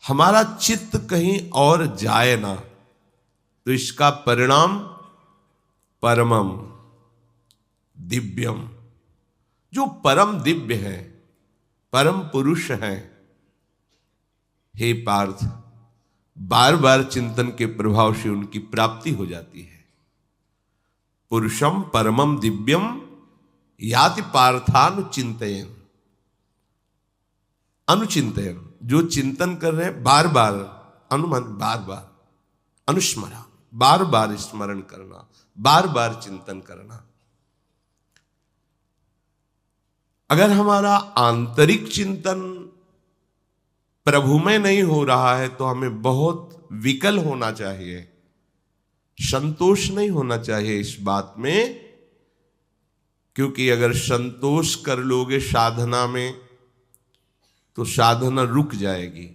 हमारा चित्त कहीं और जाए ना, तो इसका परिणाम परमम दिव्यम, जो परम दिव्य है, परम पुरुष है, हे पार्थ, बार बार चिंतन के प्रभाव से उनकी प्राप्ति हो जाती है। पुरुषम परमम दिव्यम याति पार्थानुचिंतयन, अनुचिंतयन, जो चिंतन कर रहे हैं बार बार, अनुमान बार बार, अनुस्मरण, बार बार स्मरण करना, बार बार चिंतन करना। अगर हमारा आंतरिक चिंतन प्रभु में नहीं हो रहा है तो हमें बहुत विकल होना चाहिए, संतोष नहीं होना चाहिए इस बात में, क्योंकि अगर संतोष कर लोगे साधना में तो साधना रुक जाएगी।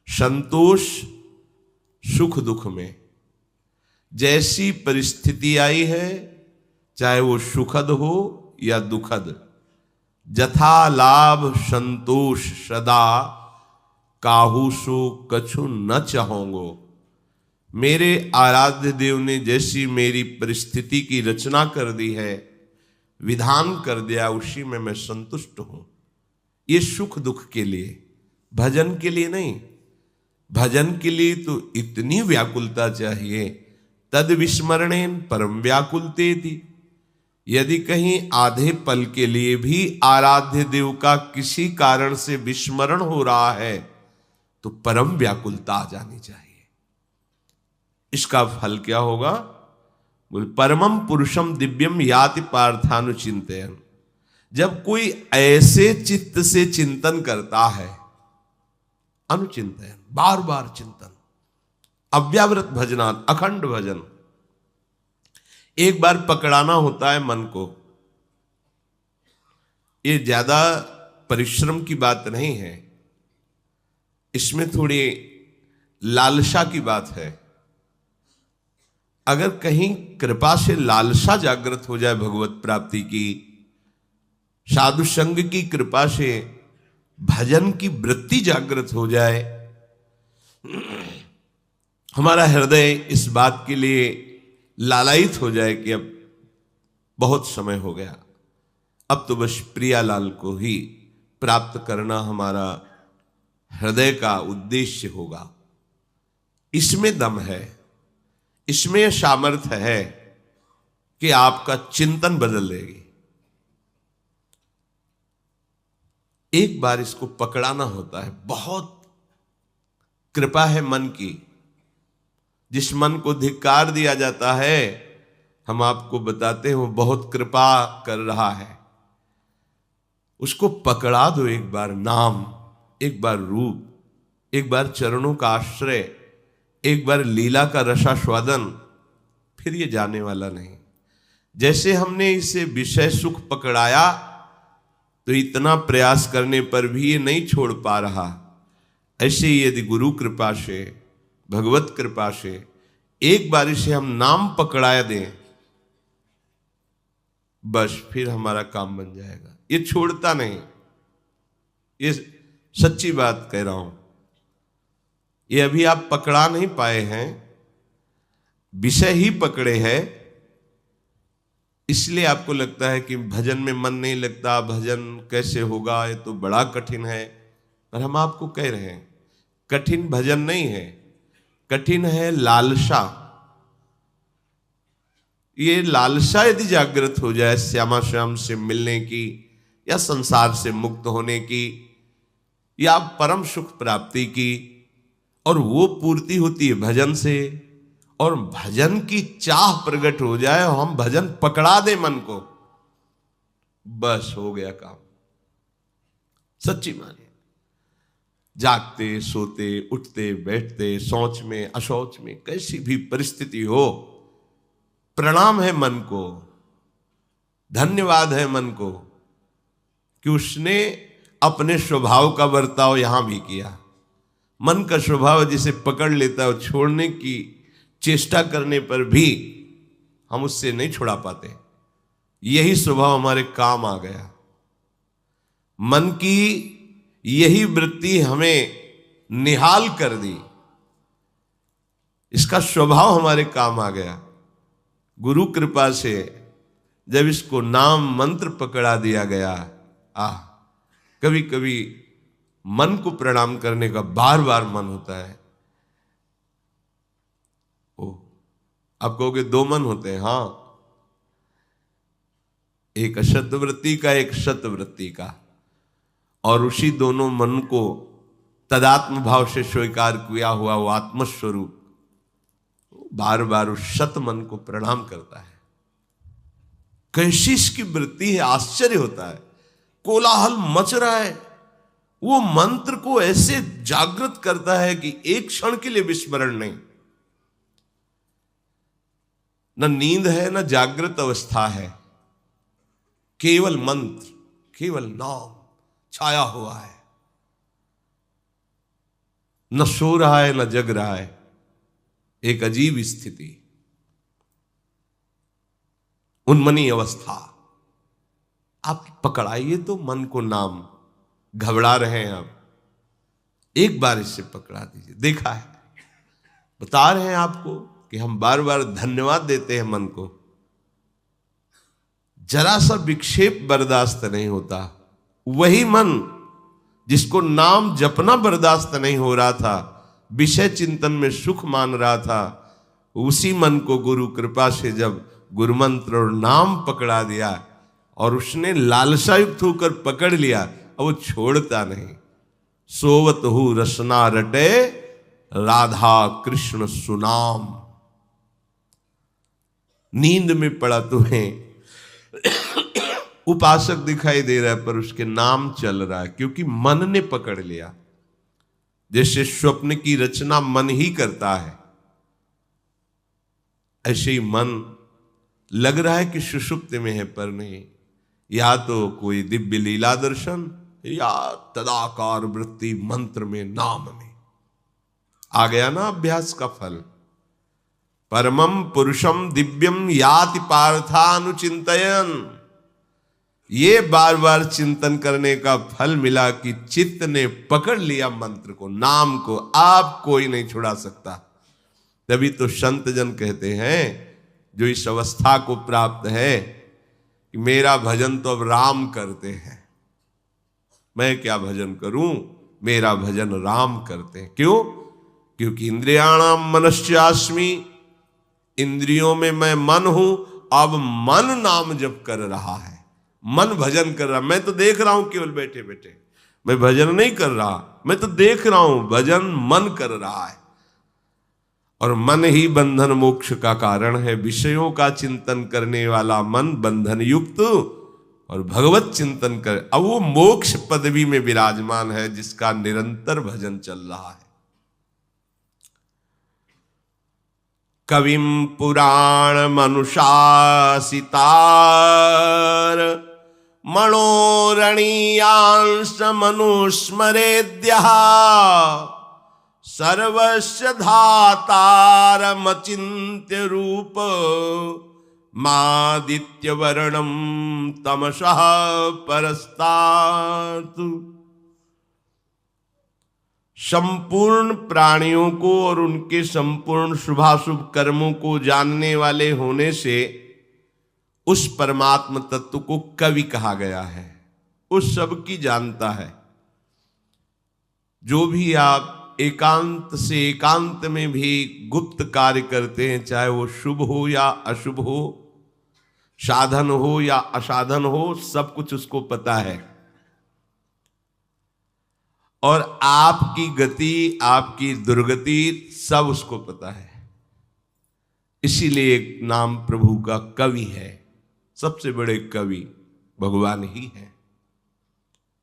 संतोष सुख दुख में, जैसी परिस्थिति आई है, चाहे वो सुखद हो या दुखद, जथा लाभ संतोष सदा, काहू सो कछु न चाहोंगो। मेरे आराध्य देव ने जैसी मेरी परिस्थिति की रचना कर दी है, विधान कर दिया, उसी में मैं संतुष्ट हूं। ये सुख दुख के लिए, भजन के लिए नहीं। भजन के लिए तो इतनी व्याकुलता चाहिए, तद विस्मरणेन परम व्याकुलते थी। यदि कहीं आधे पल के लिए भी आराध्य देव का किसी कारण से विस्मरण हो रहा है तो परम व्याकुलता आ जानी चाहिए। इसका फल क्या होगा? बोल परमम पुरुषम दिव्यम याति पार्थानुचिंतयन। जब कोई ऐसे चित्त से चिंतन करता है, अनुचिंतयन, बार बार चिंतन, अव्यावृत भजनात्, अखंड भजन। एक बार पकड़ाना होता है मन को, ये ज्यादा परिश्रम की बात नहीं है, इसमें थोड़ी लालसा की बात है। अगर कहीं कृपा से लालसा जागृत हो जाए भगवत प्राप्ति की, साधु संग की कृपा से भजन की वृत्ति जागृत हो जाए, हमारा हृदय इस बात के लिए लालायित हो जाए कि अब बहुत समय हो गया, अब तो बस प्रियालाल को ही प्राप्त करना हमारा हृदय का उद्देश्य होगा। इसमें दम है, इसमें सामर्थ्य है कि आपका चिंतन बदल देगी। एक बार इसको पकड़ाना होता है। बहुत कृपा है मन की। जिस मन को धिक्कार दिया जाता है, हम आपको बताते हैं वो बहुत कृपा कर रहा है। उसको पकड़ा दो एक बार नाम, एक बार रूप, एक बार चरणों का आश्रय, एक बार लीला का रसास्वादन, फिर ये जाने वाला नहीं। जैसे हमने इसे विषय सुख पकड़ाया तो इतना प्रयास करने पर भी ये नहीं छोड़ पा रहा, ऐसे ही यदि गुरु कृपा से, भगवत कृपा से एक बार इसे हम नाम पकड़ा दें, बस फिर हमारा काम बन जाएगा। ये छोड़ता नहीं, ये सच्ची बात कह रहा हूं। ये अभी आप पकड़ा नहीं पाए हैं, विषय ही पकड़े हैं, इसलिए आपको लगता है कि भजन में मन नहीं लगता, भजन कैसे होगा, ये तो बड़ा कठिन है। पर हम आपको कह रहे हैं कठिन भजन नहीं है, कठिन है लालसा। ये लालसा यदि जागृत हो जाए श्यामा श्याम से मिलने की, या संसार से मुक्त होने की, या परम सुख प्राप्ति की, और वो पूर्ति होती है भजन से, और भजन की चाह प्रकट हो जाए, हम भजन पकड़ा दे मन को, बस हो गया काम। सच्ची मानिए, जागते सोते उठते बैठते, शौच में अशौच में, कैसी भी परिस्थिति हो, प्रणाम है मन को, धन्यवाद है मन को कि उसने अपने स्वभाव का बर्ताव यहां भी किया। मन का स्वभाव जिसे पकड़ लेता है, छोड़ने की चेष्टा करने पर भी हम उससे नहीं छुड़ा पाते। यही स्वभाव हमारे काम आ गया। मन की यही वृत्ति हमें निहाल कर दी। इसका स्वभाव हमारे काम आ गया। गुरु कृपा से जब इसको नाम मंत्र पकड़ा दिया गया, कभी कभी मन को प्रणाम करने का बार बार मन होता है। आप कहोगे दो मन होते हैं, हां, एक अशत वृत्ति का, एक शत वृत्ति का, और उसी दोनों मन को तदात्म भाव से स्वीकार किया हुआ वो आत्मस्वरूप बार बार उस शत मन को प्रणाम करता है। कैसी इसकी वृत्ति है, आश्चर्य होता है। कोलाहल मच रहा है, वो मंत्र को ऐसे जागृत करता है कि एक क्षण के लिए विस्मरण नहीं। न नींद है न जागृत अवस्था है, केवल मंत्र, केवल नाम छाया हुआ है। न सो रहा है न जग रहा है, एक अजीब स्थिति, उन्मनी अवस्था। आप पकड़ाइए तो मन को नाम, घबरा रहे हैं आप, एक बार इससे पकड़ा दीजिए। देखा है, बता रहे हैं आपको कि हम बार बार धन्यवाद देते हैं मन को, जरा सा विक्षेप बर्दाश्त नहीं होता। वही मन जिसको नाम जपना बर्दाश्त नहीं हो रहा था, विषय चिंतन में सुख मान रहा था, उसी मन को गुरु कृपा से जब गुरु मंत्र और नाम पकड़ा दिया और उसने लालसा युक्त होकर पकड़ लिया, अब वो छोड़ता नहीं। सोवत हूं रसना रटे राधा कृष्ण सुनाम। नींद में पड़ा तुम्हें उपासक दिखाई दे रहा है, पर उसके नाम चल रहा है, क्योंकि मन ने पकड़ लिया। जैसे स्वप्न की रचना मन ही करता है, ऐसे ही मन लग रहा है कि सुषुप्त में है, पर नहीं। या तो कोई दिव्य लीला दर्शन, या तदाकार वृत्ति मंत्र में, नाम में आ गया ना अभ्यास का फल। परमम पुरुषम दिव्यम याति पार्थानुचिंतयन। ये बार बार चिंतन करने का फल मिला कि चित्त ने पकड़ लिया मंत्र को, नाम को। आप कोई नहीं छुड़ा सकता। तभी तो संत जन कहते हैं, जो इस अवस्था को प्राप्त है कि मेरा भजन तो अब राम करते हैं, मैं क्या भजन करूं, मेरा भजन राम करते हैं। क्यों? क्योंकि इंद्रियाणाम मनश्चास्मि, इंद्रियों में मैं मन हूं। अब मन नाम जप कर रहा है, मन भजन कर रहा। मैं तो देख रहा हूं केवल बैठे बैठे, मैं भजन नहीं कर रहा, मैं तो देख रहा हूं, भजन मन कर रहा है। और मन ही बंधन मोक्ष का कारण है। विषयों का चिंतन करने वाला मन बंधन युक्त और भगवत चिंतन कर, अब वो मोक्ष पदवी में विराजमान है, जिसका निरंतर भजन चल रहा है। कविम पुराण मनुषासितार मनोरणीयांश मनुस्मरेद्यः सर्वस्य धातारमचिन्त्य रूप मादित्य वर्णम तमसः परस्तात्। संपूर्ण प्राणियों को और उनके संपूर्ण शुभाशुभ कर्मों को जानने वाले होने से उस परमात्म तत्व को कवि कहा गया है। उस सब की जानता है। जो भी आप एकांत से एकांत में भी गुप्त कार्य करते हैं, चाहे वो शुभ हो या अशुभ हो, साधन हो या असाधन हो, सब कुछ उसको पता है। और आपकी गति, आपकी दुर्गति सब उसको पता है। इसीलिए एक नाम प्रभु का कवि है। सबसे बड़े कवि भगवान ही है।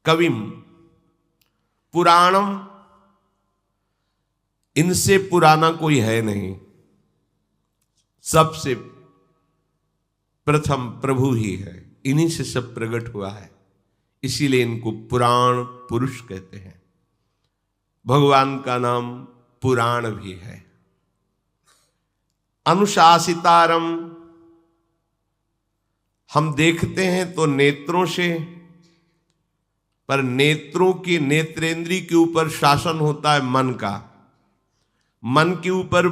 कविम पुराणम, इनसे पुराना कोई है नहीं। सबसे प्रथम प्रभु ही है, इन्हीं से सब प्रकट हुआ है। इसीलिए इनको पुराण पुरुष कहते हैं। भगवान का नाम पुराण भी है। अनुशासितारम, हम देखते हैं तो नेत्रों से, पर नेत्रों की, नेत्रेंद्री के ऊपर शासन होता है मन का। मन के ऊपर